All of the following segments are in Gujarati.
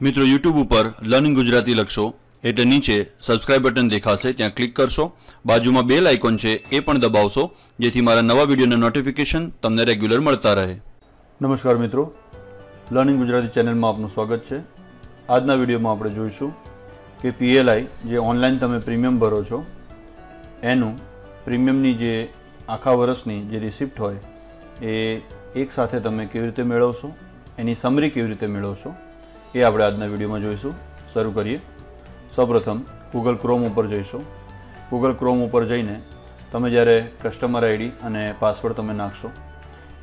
મિત્રો યુટ્યુબ ઉપર લર્નિંગ ગુજરાતી લખશો એટલે નીચે સબસ્ક્રાઇબ બટન દેખાશે, ત્યાં ક્લિક કરશો, બાજુમાં બેલ આઇકોન છે એ પણ દબાવશો જેથી મારા નવા વિડીયોના નોટિફિકેશન તમને રેગ્યુલર મળતા રહે। નમસ્કાર મિત્રો, લર્નિંગ ગુજરાતી ચેનલમાં આપનું સ્વાગત છે। આજના વિડીયોમાં આપણે જોઈશું કે પીએલઆઈ જે ઓનલાઈન તમે પ્રીમિયમ ભરો છો એનું પ્રીમિયમની જે આખા વર્ષની જે રિસિપ્ટ હોય એ એક સાથે તમે કેવી રીતે મેળવશો, એની સમરી કેવી રીતે મેળવશો એ આપણે આજના વિડીયોમાં જોઈશું। શરૂ કરીએ। સૌપ્રથમ ગૂગલ ક્રોમ ઉપર જઈશું। ગૂગલ ક્રોમ ઉપર જઈને તમે જ્યારે કસ્ટમર આઈડી અને પાસવર્ડ તમે નાખશો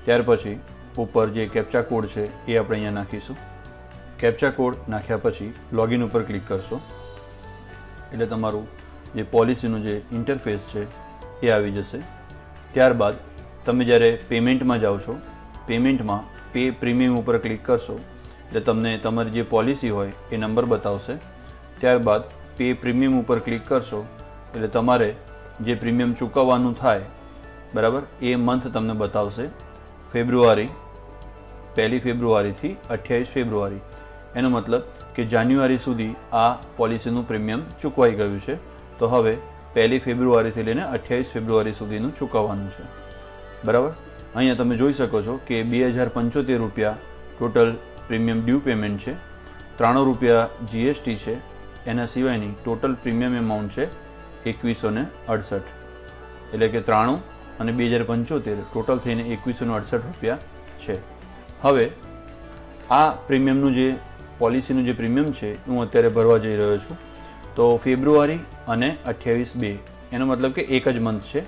ત્યાર પછી ઉપર જે કેપ્ચા કોડ છે એ આપણે અહીંયા નાખીશું। કેપ્ચા કોડ નાખ્યા પછી લોગિન ઉપર ક્લિક કરશો એટલે તમારું જે પોલિસીનું જે ઇન્ટરફેસ છે એ આવી જશે। ત્યારબાદ તમે જ્યારે પેમેન્ટમાં જાઓ છો, પેમેન્ટમાં પે પ્રીમિયમ ઉપર ક્લિક કરશો એટલે તમને તમારી જે પોલિસી હોય એ નંબર બતાવશે। ત્યારબાદ પે પ્રીમિયમ ઉપર ક્લિક કરશો એટલે તમારે જે પ્રીમિયમ ચૂકવવાનું થાય બરાબર એ મંથ તમને બતાવશે। ફેબ્રુઆરી 1 ફેબ્રુઆરીથી 28 ફેબ્રુઆરી, એનો મતલબ કે જાન્યુઆરી સુધી આ પોલિસીનું પ્રીમિયમ ચૂકવાઈ ગયું છે, તો હવે 1 ફેબ્રુઆરીથી લઈને 28 ફેબ્રુઆરી સુધીનું ચૂકવવાનું છે બરાબર। અહીંયા તમે જોઈ શકો છો કે 2075 રૂપિયા ટોટલ પ્રીમિયમ ડ્યુ પેમેન્ટ છે, 93 રૂપિયા જીએસટી છે, એના સિવાયની ટોટલ પ્રીમિયમ એમાઉન્ટ છે 2168, એટલે કે 93 અને 2075 ટોટલ થઈને 2168 રૂપિયા છે। હવે આ પ્રીમિયમનું જે પોલિસીનું જે પ્રીમિયમ છે હું અત્યારે ભરવા જઈ રહ્યો છું, તો ફેબ્રુઆરી અને 28/2 એનો મતલબ કે એક જ મંથ છે,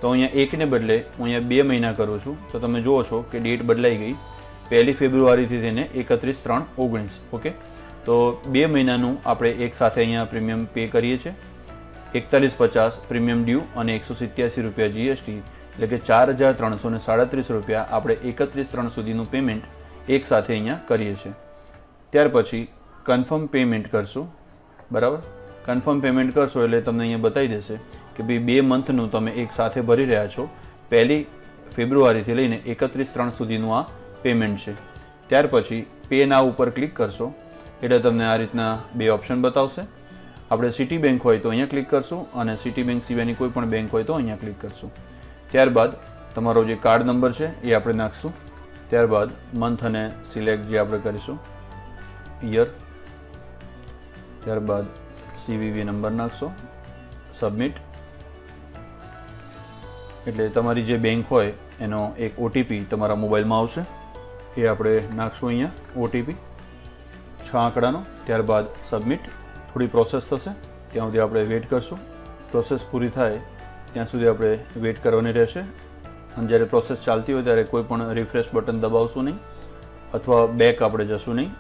તો અહીંયા એકને બદલે હું અહીંયા 2 મહિના કરું છું, તો તમે જુઓ છો કે ડેટ બદલાઈ ગઈ 1 ફેબ્રુઆરીથી થઈને 31/3/19। ઓકે, તો 2 મહિનાનું આપણે એક સાથે અહીંયા પ્રીમિયમ પે કરીએ છીએ। 4150 પ્રીમિયમ ડ્યુ અને 187 રૂપિયા જીએસટી, એટલે કે 4337 રૂપિયા આપણે 31/3 સુધીનું પેમેન્ટ એક સાથે અહીંયા કરીએ છીએ। ત્યાર પછી કન્ફર્મ પેમેન્ટ કરશું બરાબર। કન્ફર્મ પેમેન્ટ કરશો એટલે તમને અહીંયા બતાવી દેશે કે ભાઈ 2 મંથનું તમે એક સાથે ભરી રહ્યા છો, 1 ફેબ્રુઆરીથી લઈને 31/3 સુધીનું આ પેમેન્ટ છે। ત્યાર પછી પે નાવ ઉપર ક્લિક કરશો એટલે તમને આ રીતના 2 ઓપ્શન બતાવશે। આપણે સિટી બેંક હોય તો અહીંયા ક્લિક કરશું અને સિટી બેંક સિવાયની કોઈ પણ બેંક હોય તો અહીંયા ક્લિક કરશું। ત્યારબાદ તમારો જે કાર્ડ નંબર છે એ આપણે નાખશું। ત્યારબાદ મંથ અને સિલેક્ટ જે આપણે કરીશું, યર, ત્યારબાદ CVV નંબર નાખશો, સબમિટ, એટલે તમારી જે બેંક હોય એનો એક OTP તમારા મોબાઈલમાં આવશે, એ આપણે નાખશું અહીંયા OTP 6 આંકડાનો। ત્યારબાદ સબમિટ, થોડી પ્રોસેસ થશે ત્યાં સુધી આપણે વેઇટ કરશું। પ્રોસેસ પૂરી થાય ત્યાં સુધી આપણે વેઇટ કરવાની રહેશે, અને જ્યારે પ્રોસેસ ચાલતી હોય ત્યારે કોઈ પણ રિફ્રેશ બટન દબાવશું નહીં અથવા બેક આપણે જશું નહીં,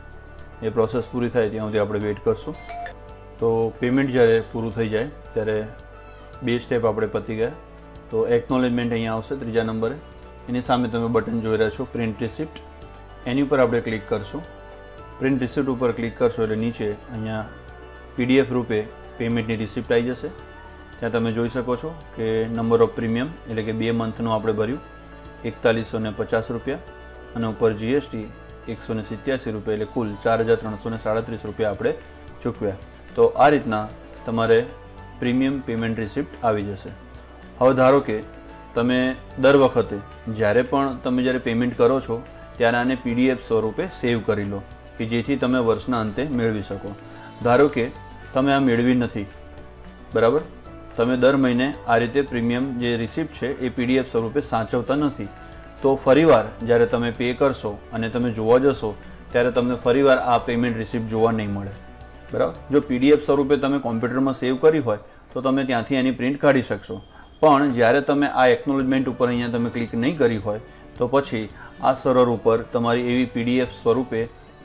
એ પ્રોસેસ પૂરી થાય ત્યાં સુધી આપણે વેઇટ કરશું। તો પેમેન્ટ જ્યારે પૂરું થઈ જાય ત્યારે 2 સ્ટેપ આપણે પતી ગયા, તો એકનોલેજમેન્ટ અહીંયા આવશે 3જા નંબરે, એની સામે તમે બટન જોઈ રહ્યા છો પ્રિન્ટ રિસિપ્ટ, એની ઉપર આપણે ક્લિક કરશું। પ્રિન્ટ રિસિપ્ટ ઉપર ક્લિક કરશો એટલે નીચે અહીંયા PDF રૂપે પેમેન્ટની રિસિપ્ટ આવી જશે। ત્યાં તમે જોઈ શકો છો કે નંબર ઓફ પ્રીમિયમ એટલે કે 2 મંથનું આપણે ભર્યું 4150 રૂપિયા અને ઉપર જીએસટી 187 રૂપિયા, એટલે કુલ 4337 રૂપિયા આપણે ચૂકવ્યા। તો આ રીતના તમારે પ્રીમિયમ પેમેન્ટ રિસિપ્ટ આવી જશે। હવે ધારો કે તમે દર વખતે જ્યારે પણ તમે જ્યારે પેમેન્ટ કરો છો ત્યારે આને PDF સ્વરૂપે સેવ કરી લો કે જેથી તમે વર્ષના અંતે મેળવી શકો। ધારો કે તમે આ મેળવી નથી બરાબર, તમે દર મહિને આ રીતે પ્રીમિયમ જે રિસિપ્ટ છે એ PDF સ્વરૂપે સાચવતા નથી, તો ફરીવાર જ્યારે તમે પે કરશો અને તમે જોવા જશો ત્યારે તમને ફરીવાર આ પેમેન્ટ રિસિપ્ટ જોવા નહીં મળે બરાબર। જો PDF સ્વરૂપે તમે કોમ્પ્યુટરમાં સેવ કરી હોય તો તમે ત્યાંથી એની પ્રિન્ટ કાઢી શકશો, પણ જ્યારે તમે આ એકનોલેજમેન્ટ ઉપર અહીંયા તમે ક્લિક નહીં કરી હોય તો પછી આ સર્વર ઉપર તમારી એવી PDF સ્વરૂપે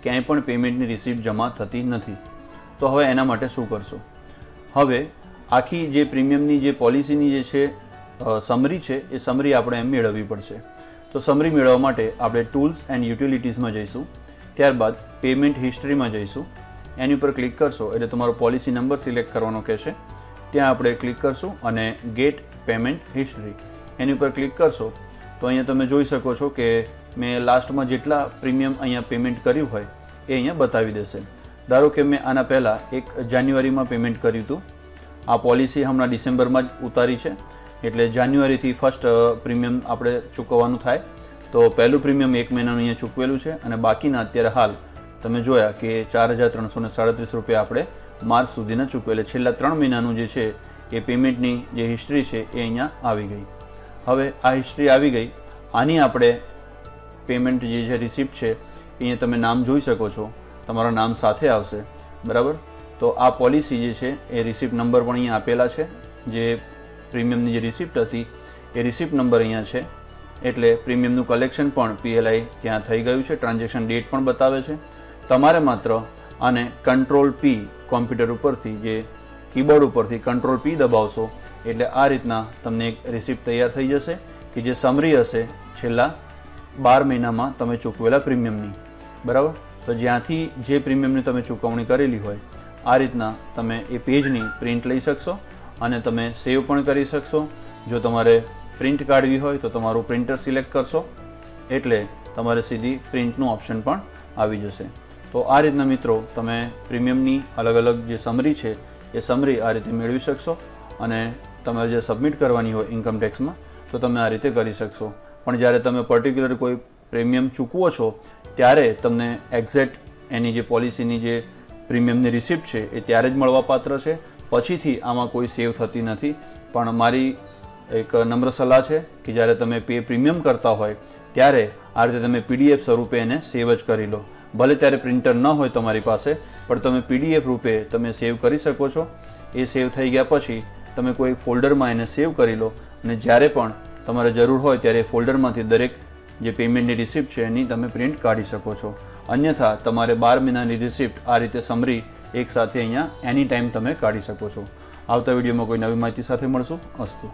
ક્યાંય પણ પેમેન્ટની રિસિપ્ટ જમા થતી નથી। તો હવે એના માટે શું કરશો? હવે આખી જે પ્રીમિયમની જે પોલિસીની જે છે સમરી છે એ સમરી આપણે એમ મેળવવી પડશે। તો સમરી મેળવવા માટે આપણે ટૂલ્સ એન્ડ યુટિલિટીઝમાં જઈશું, ત્યારબાદ પેમેન્ટ હિસ્ટ્રીમાં જઈશું, એની ઉપર ક્લિક કરશો એટલે તમારો પોલિસી નંબર સિલેક્ટ કરવાનો કહેશે, ત્યાં આપણે ક્લિક કરશું અને ગેટ પેમેન્ટ હિસ્ટ્રી એની ઉપર ક્લિક કરશો તો અહીંયા તમે જોઈ શકો છો કે મેં લાસ્ટમાં જેટલા પ્રીમિયમ અહીંયા પેમેન્ટ કર્યું હોય એ અહીંયા બતાવી દેશે। ધારો કે મેં આના પહેલાં 1 જાન્યુઆરીમાં પેમેન્ટ કર્યું હતું, આ પોલિસી હમણાં ડિસેમ્બરમાં જ ઉતારી છે, એટલે જાન્યુઆરીથી ફર્સ્ટ પ્રીમિયમ આપણે ચૂકવવાનું થાય. તો પહેલું પ્રીમિયમ 1 મહિનાનું અહીંયા ચૂકવેલું છે અને બાકીના અત્યારે હાલ તમે જોયા કે 4,337 રૂપિયા આપણે માર્ચ સુધીના ચૂકવેલા. છેલ્લા 3 મહિનાનું જે છે એ પેમેન્ટની જે હિસ્ટ્રી છે એ અહીંયા આવી ગઈ. હવે આ હિસ્ટ્રી આવી ગઈ, આની આપણે પેમેન્ટ જે છે રિસિપ્ટ છે અહીંયા તમે નામ જોઈ શકો છો, તમારા નામ સાથે આવશે, બરાબર. તો આ પોલિસી જે છે એ રિસિપ્ટ નંબર પણ અહીંયા આપેલા છે, જે પ્રીમિયમની જે રિસિપ્ટ હતી એ રિસિપ્ટ નંબર અહીંયા છે. એટલે પ્રીમિયમનું કલેક્શન પણ PLI ત્યાં થઈ ગયું છે, ટ્રાન્ઝેક્શન ડેટ પણ બતાવે છે. તમારે માત્ર આને Ctrl+P કોમ્પ્યુટર ઉપરથી, જે કીબોર્ડ ઉપરથી Ctrl+P દબાવશો એટલે આ રીતના તમને એક રિસિપ્ટ તૈયાર થઈ જશે કે જે સમરી હશે છેલ્લા 12 મહિનામાં તમે ચૂકવેલા પ્રીમિયમની, બરાબર. તો જ્યાંથી જે પ્રીમિયમની તમે ચૂકવણી કરેલી હોય આ રીતના તમે એ પેજની પ્રિન્ટ લઈ શકશો અને તમે સેવ પણ કરી શકશો. જો તમારે પ્રિન્ટ કાઢવી હોય તો તમારું પ્રિન્ટર સિલેક્ટ કરશો એટલે તમારે સીધી પ્રિન્ટનું ઓપ્શન પણ આવી જશે. તો આ રીતના મિત્રો તમે પ્રીમિયમની અલગ અલગ જે સમરી છે એ સમરી આ રીતે મેળવી શકશો અને તમારે જે સબમિટ કરવાની હોય ઇન્કમ ટેક્સમાં તો તમે આ રીતે કરી શકશો. પણ જ્યારે તમે પર્ટિક્યુલર કોઈ પ્રીમિયમ ચૂકવો છો ત્યારે તમને એક્ઝેક્ટ એની જે પોલિસીની જે પ્રીમિયમની રિસિપ્ટ છે એ ત્યારે જ મળવાપાત્ર છે, પછીથી આમાં કોઈ સેવ થતી નથી. પણ મારી એક નમ્ર સલાહ છે કે જ્યારે તમે પ્રીમિયમ કરતા હોય ત્યારે આ રીતે તમે PDF સ્વરૂપે એને સેવ જ કરી લો. ભલે ત્યારે પ્રિન્ટર ન હોય તમારી પાસે, પણ તમે PDF રૂપે તમે સેવ કરી શકો છો. એ સેવ થઈ ગયા પછી તમે કોઈ ફોલ્ડરમાં એને સેવ કરી લો અને જ્યારે પણ તમારે જરૂર હોય ત્યારે ફોલ્ડરમાંથી દરેક જે પેમેન્ટની રિસિપ્ટ છે એની તમે પ્રિન્ટ કાઢી શકો છો. અન્યથા તમારે 12 મહિનાની રિસિપ્ટ આ રીતે સમરી એકસાથે અહીંયા એની ટાઈમ તમે કાઢી શકો છો. આવતા વિડીયોમાં કોઈ નવી માહિતી સાથે મળશું. અસ્તુ.